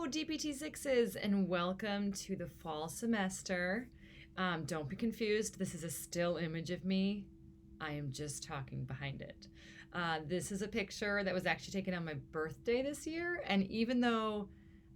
DPT6s, and welcome to the fall semester. Don't be confused. This is a still image of me. I am just talking behind it. This is a picture that was actually taken on my birthday this year, and even though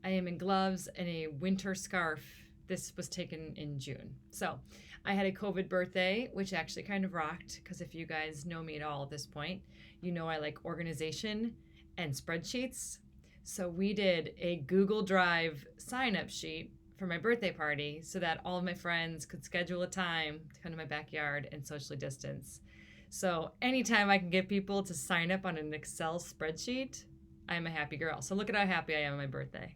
I am in gloves and a winter scarf, this was taken in June. So I had a COVID birthday, which actually kind of rocked, because if you guys know me at all at this point, you know I like organization and spreadsheets. So we did a Google Drive sign-up sheet for my birthday party so that all of my friends could schedule a time to come to my backyard and socially distance. So anytime I can get people to sign up on an Excel spreadsheet, I'm a happy girl. So look at how happy I am on my birthday.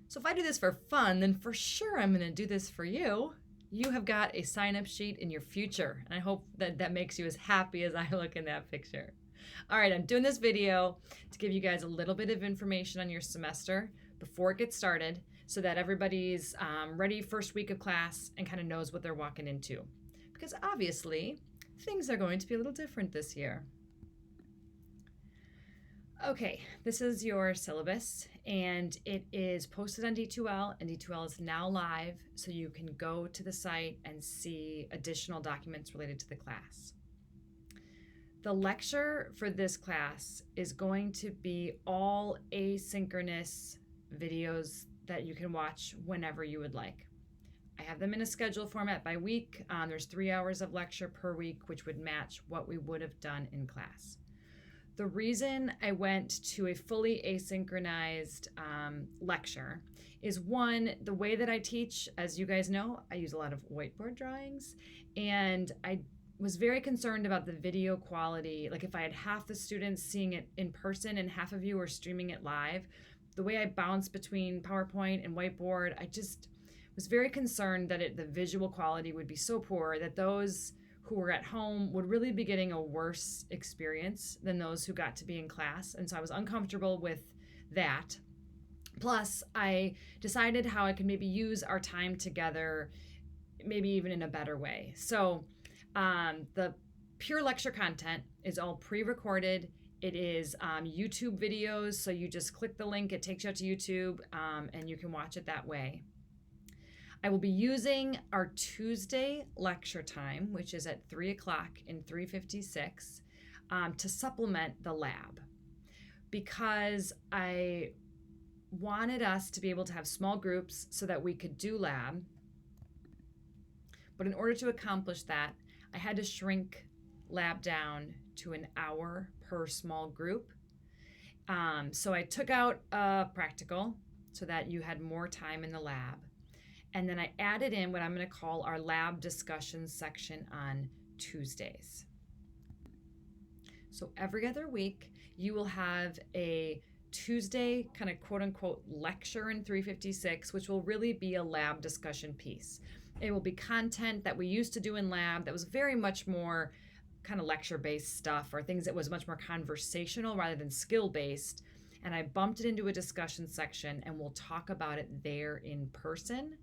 So if I do this for fun, then for sure I'm going to do this for you. You have got a sign-up sheet in your future, and I hope that that makes you as happy as I look in that picture. All right, I'm doing this video to give you guys a little bit of information on your semester before it gets started so that everybody's ready first week of class and kind of knows what they're walking into. Because obviously, things are going to be a little different this year. Okay, this is your syllabus, and it is posted on D2L, and D2L is now live, so you can go to the site and see additional documents related to the class. The lecture for this class is going to be all asynchronous videos that you can watch whenever you would like. I have them in a schedule format by week. There's 3 hours of lecture per week, which would match what we would have done in class. The reason I went to a fully asynchronized lecture is, one, the way that I teach, as you guys know, I use a lot of whiteboard drawings, and I was very concerned about the video quality. Like if I had half the students seeing it in person and half of you are streaming it live, the way I bounce between PowerPoint and whiteboard, I just was very concerned that the visual quality would be so poor that those who were at home would really be getting a worse experience than those who got to be in class. And so I was uncomfortable with that. Plus, I decided how I could maybe use our time together, maybe even in a better way. So the pure lecture content is all pre-recorded. It is YouTube videos, so you just click the link, it takes you out to YouTube, and you can watch it that way. I will be using our Tuesday lecture time, which is at 3 o'clock in 356, to supplement the lab, because I wanted us to be able to have small groups so that we could do lab. But in order to accomplish that, I had to shrink lab down to an hour per small group. So I took out a practical so that you had more time in the lab. And then I added in what I'm going to call our lab discussion section on Tuesdays. So every other week, you will have a Tuesday kind of quote unquote lecture in 356, which will really be a lab discussion piece. It will be content that we used to do in lab that was very much more kind of lecture-based stuff, or things that was much more conversational rather than skill-based. And I bumped it into a discussion section, and we'll talk about it there in person.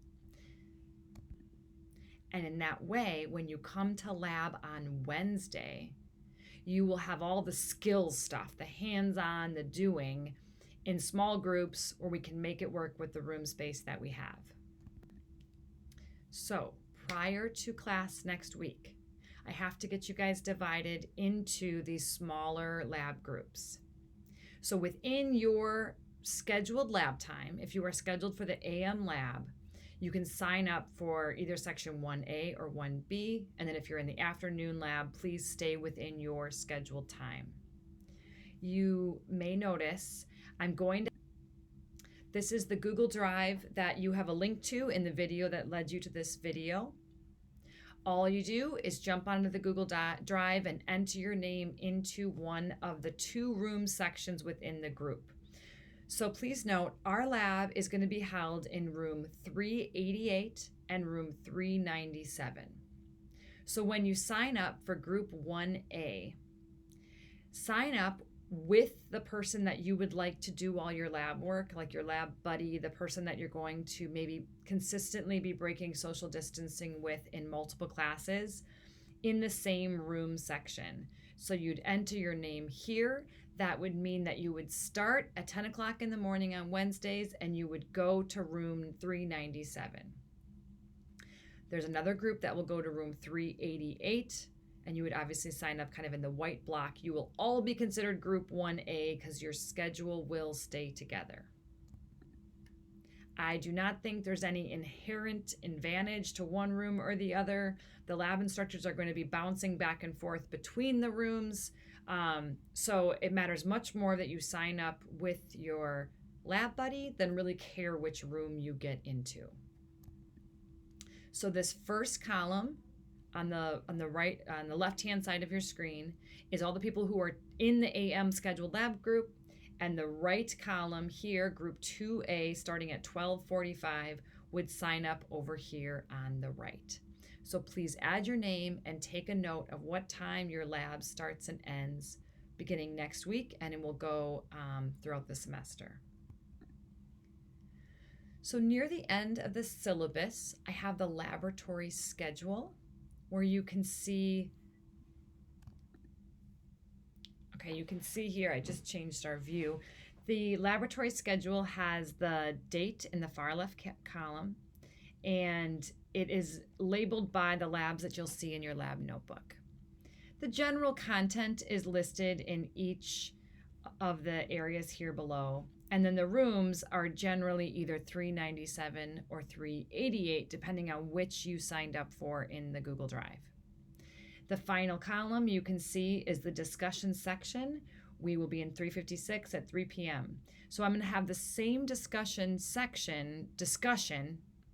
And in that way, when you come to lab on Wednesday, you will have all the skills stuff, the hands-on, the doing, in small groups where we can make it work with the room space that we have. So prior to class next week, I have to get you guys divided into these smaller lab groups. So within your scheduled lab time, if you are scheduled for the AM lab, you can sign up for either section 1A or 1B. And then if you're in the afternoon lab, please stay within your scheduled time. You may notice this is the Google Drive that you have a link to in the video that led you to this video. All you do is jump onto the Google Drive and enter your name into one of the 2 room sections within the group. So please note, our lab is going to be held in room 388 and room 397. So when you sign up for group 1A, sign up with the person that you would like to do all your lab work, like your lab buddy, the person that you're going to maybe consistently be breaking social distancing with in multiple classes, in the same room section. So you'd enter your name here. that would mean that you would start at 10 o'clock in the morning on Wednesdays and you would go to room 397. There's another group that will go to room 388, and you would obviously sign up kind of in the white block. You will all be considered group 1A because your schedule will stay together. I do not think there's any inherent advantage to one room or the other. The lab instructors are going to be bouncing back and forth between the rooms. So it matters much more that you sign up with your lab buddy than really care which room you get into. So this first column on the right, on the left-hand side of your screen, is all the people who are in the AM scheduled lab group, and the right column here, group 2A, starting at 12:45, would sign up over here on the right. So please add your name and take a note of what time your lab starts and ends beginning next week, and it will go throughout the semester. So near the end of the syllabus, I have the laboratory schedule where you can see, okay, you can see here, I just changed our view. The laboratory schedule has the date in the far left column, and it is labeled by the labs that you'll see in your lab notebook. The general content is listed in each of the areas here below. And then the rooms are generally either 397 or 388, depending on which you signed up for in the Google Drive. The final column you can see is the discussion section. We will be in 356 at 3 p.m. So I'm going to have the same discussion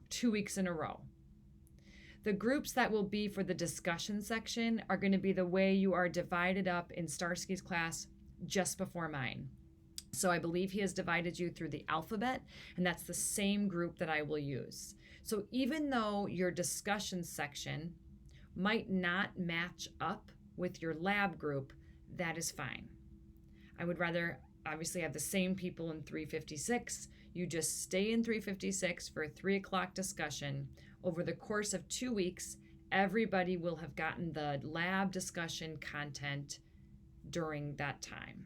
2 weeks in a row. The groups that will be for the discussion section are going to be the way you are divided up in Starsky's class just before mine. So I believe he has divided you through the alphabet, and that's the same group that I will use. So even though your discussion section might not match up with your lab group, that is fine. I would rather obviously have the same people in 356. You just stay in 356 for a 3 o'clock discussion. Over the course of 2 weeks, everybody will have gotten the lab discussion content during that time.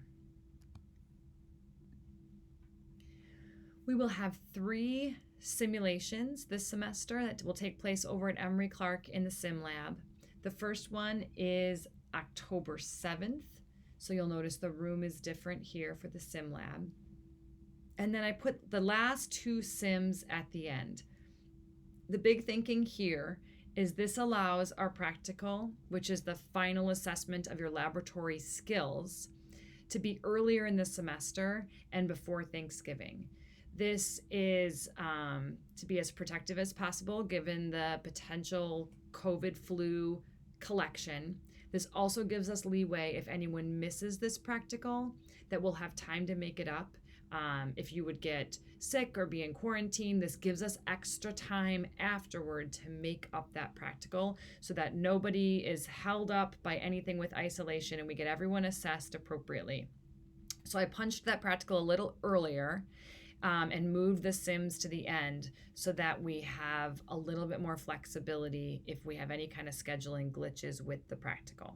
We will have 3 simulations this semester that will take place over at Emory Clark in the Sim Lab. The first one is October 7th. So you'll notice the room is different here for the Sim Lab. And then I put the last 2 sims at the end. The big thinking here is this allows our practical, which is the final assessment of your laboratory skills, to be earlier in the semester and before Thanksgiving. This is to be as protective as possible given the potential COVID flu collection. This also gives us leeway if anyone misses this practical, that we'll have time to make it up. If you would get sick or be in quarantine, this gives us extra time afterward to make up that practical so that nobody is held up by anything with isolation and we get everyone assessed appropriately. So I punched that practical a little earlier and moved the sims to the end so that we have a little bit more flexibility if we have any kind of scheduling glitches with the practical.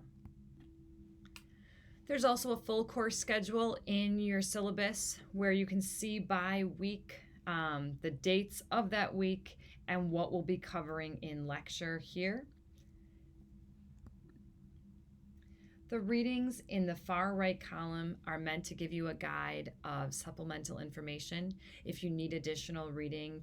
There's also a full course schedule in your syllabus where you can see by week the dates of that week and what we'll be covering in lecture here. The readings in the far right column are meant to give you a guide of supplemental information. If you need additional reading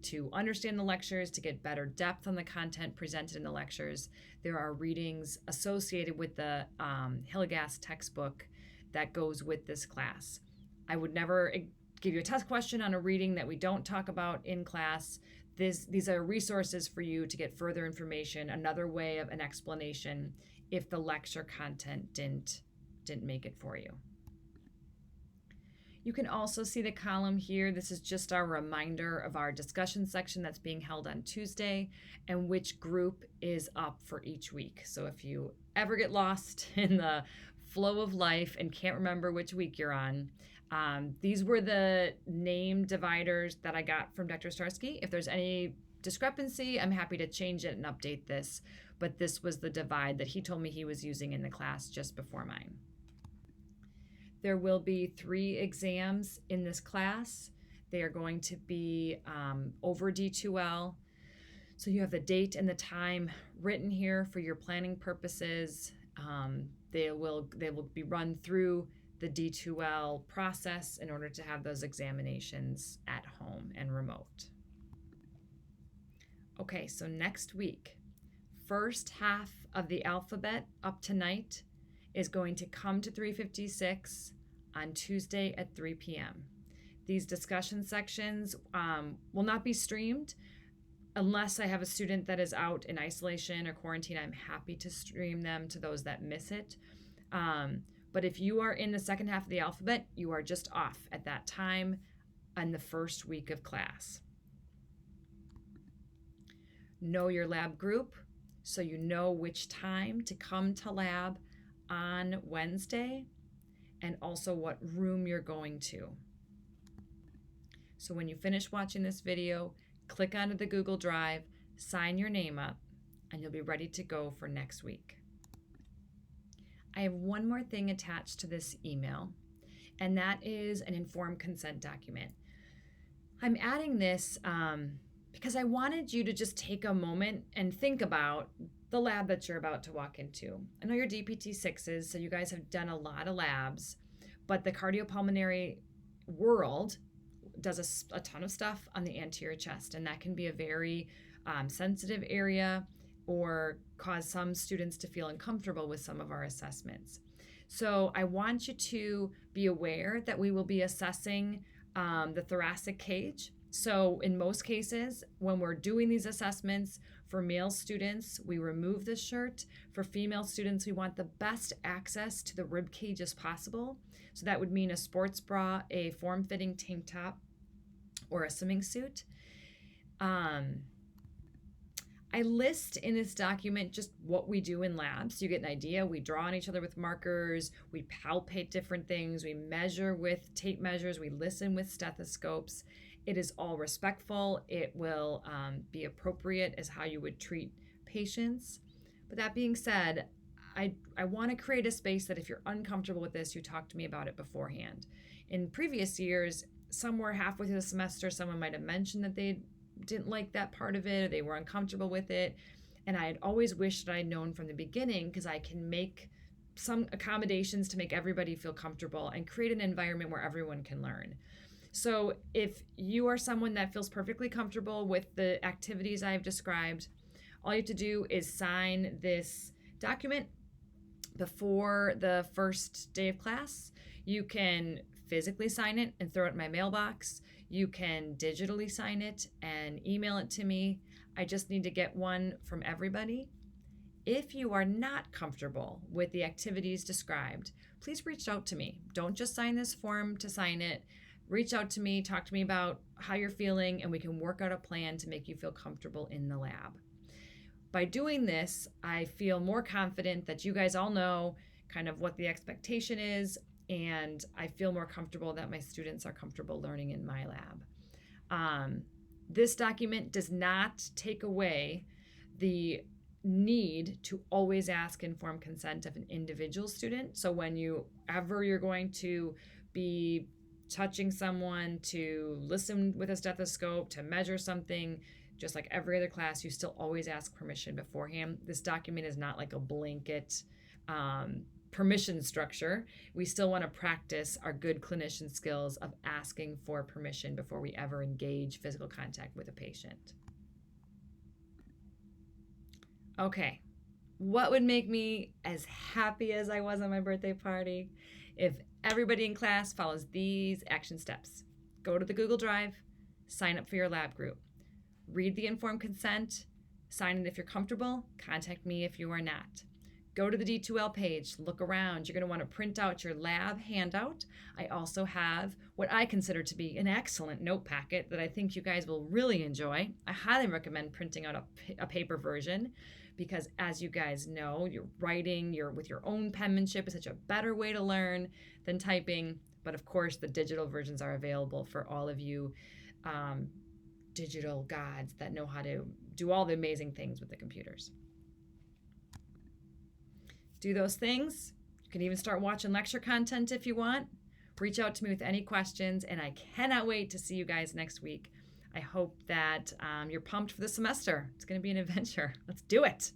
to understand the lectures, to get better depth on the content presented in the lectures, there are readings associated with the Hilligas textbook that goes with this class. I would never give you a test question on a reading that we don't talk about in class. These are resources for you to get further information, another way of an explanation if the lecture content didn't make it for you. You can also see the column here. This is just our reminder of our discussion section that's being held on Tuesday and which group is up for each week. So if you ever get lost in the flow of life and can't remember which week you're on, these were the name dividers that I got from Dr. Starsky. If there's any discrepancy, I'm happy to change it and update this, but this was the divide that he told me he was using in the class just before mine. There will be 3 exams in this class. They are going to be over D2L. So you have the date and the time written here for your planning purposes. They will be run through the D2L process in order to have those examinations at home and remote. Okay, so next week, first half of the alphabet up tonight is going to come to 356 on Tuesday at 3 p.m. These discussion sections will not be streamed unless I have a student that is out in isolation or quarantine. I'm happy to stream them to those that miss it. But if you are in the second half of the alphabet, you are just off at that time on the first week of class. Know your lab group so you know which time to come to lab on Wednesday and also what room you're going to. So when you finish watching this video, click onto the Google Drive, sign your name up, and you'll be ready to go for next week. I have one more thing attached to this email, and that is an informed consent document. I'm adding this because I wanted you to just take a moment and think about the lab that you're about to walk into. I know you're DPT6s, so you guys have done a lot of labs, but the cardiopulmonary world does a ton of stuff on the anterior chest, and that can be a very sensitive area or cause some students to feel uncomfortable with some of our assessments. So I want you to be aware that we will be assessing the thoracic cage. So in most cases, when we're doing these assessments, for male students, we remove the shirt. For female students, we want the best access to the rib cage as possible. So that would mean a sports bra, a form-fitting tank top, or a swimming suit. I list in this document just what we do in labs. So you get an idea. We draw on each other with markers. We palpate different things. We measure with tape measures. We listen with stethoscopes. It is all respectful. It will be appropriate as how you would treat patients. But that being said, I want to create a space that if you're uncomfortable with this, you talk to me about it beforehand. In previous years, somewhere halfway through the semester, someone might have mentioned that they didn't like that part of it, or they were uncomfortable with it. And I had always wished that I'd known from the beginning, because I can make some accommodations to make everybody feel comfortable and create an environment where everyone can learn. So if you are someone that feels perfectly comfortable with the activities I've described, all you have to do is sign this document before the first day of class. You can physically sign it and throw it in my mailbox. You can digitally sign it and email it to me. I just need to get one from everybody. If you are not comfortable with the activities described, please reach out to me. Don't just sign this form to sign it. Reach out to me, talk to me about how you're feeling, and we can work out a plan to make you feel comfortable in the lab. By doing this, I feel more confident that you guys all know kind of what the expectation is, and I feel more comfortable that my students are comfortable learning in my lab. This document does not take away the need to always ask informed consent of an individual student. So when you're going to be touching someone, to listen with a stethoscope, to measure something, just like every other class, you still always ask permission beforehand. This document is not like a blanket permission structure. We still want to practice our good clinician skills of asking for permission before we ever engage physical contact with a patient. Okay, what would make me as happy as I was on my birthday party if everybody in class follows these action steps? Go to the Google Drive, sign up for your lab group, read the informed consent, sign it if you're comfortable, contact me if you are not. Go to the D2L page, look around. You're going to want to print out your lab handout. I also have what I consider to be an excellent note packet that I think you guys will really enjoy. I highly recommend printing out a paper version, because as you guys know, you're writing with your own penmanship is such a better way to learn than typing. But of course, the digital versions are available for all of you digital gods that know how to do all the amazing things with the computers. Do those things, You can even start watching lecture content if you want. Reach out to me with any questions, and I cannot wait to see you guys next week. I hope that you're pumped for the semester. It's going to be an adventure. Let's do it.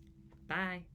Bye.